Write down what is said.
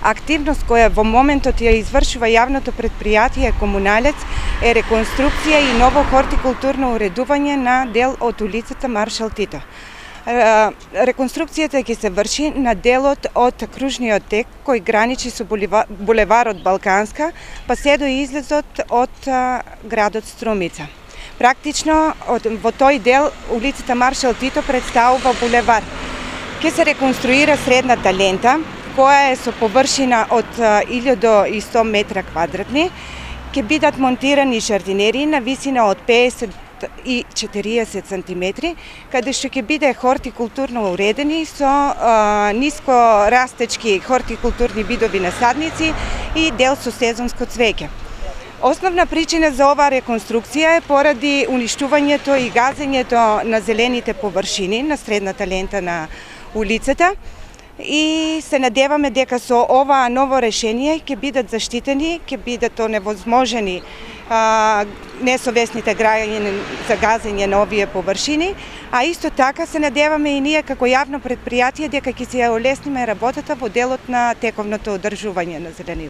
Активност која во моментот ја извршува јавното предпријатие Комуналец е реконструкција и ново хортикултурно уредување на дел од улицата Маршал Тито. Реконструкцијата ќе се врши на делот од кружниот тек кој граничи со булеварот Балканска, па се до излезот од градот Струмица. Практично во тој дел улицата Маршал Тито представува булевар. Ќе се реконструира средната лента, која е со површина од 1100 метра квадратни. Ќе бидат монтирани жардинери на висина од 50 и 40 сантиметри, каде што ќе биде хортикултурно уредени со ниско растечки хортикултурни видови насадници и дел со сезонско цвеќе. Основна причина за оваа реконструкција е поради уништувањето и газењето на зелените површини на средната лента на улицата и се надеваме дека со ова ново решение ќе бидат заштитени, ќе бидат оневозможени несовесните граѓани за газење на овие површини, а исто така се надеваме и ние како јавно предпријатие дека ќе се ја олесниме работата во делот на тековното одржување на зеленината.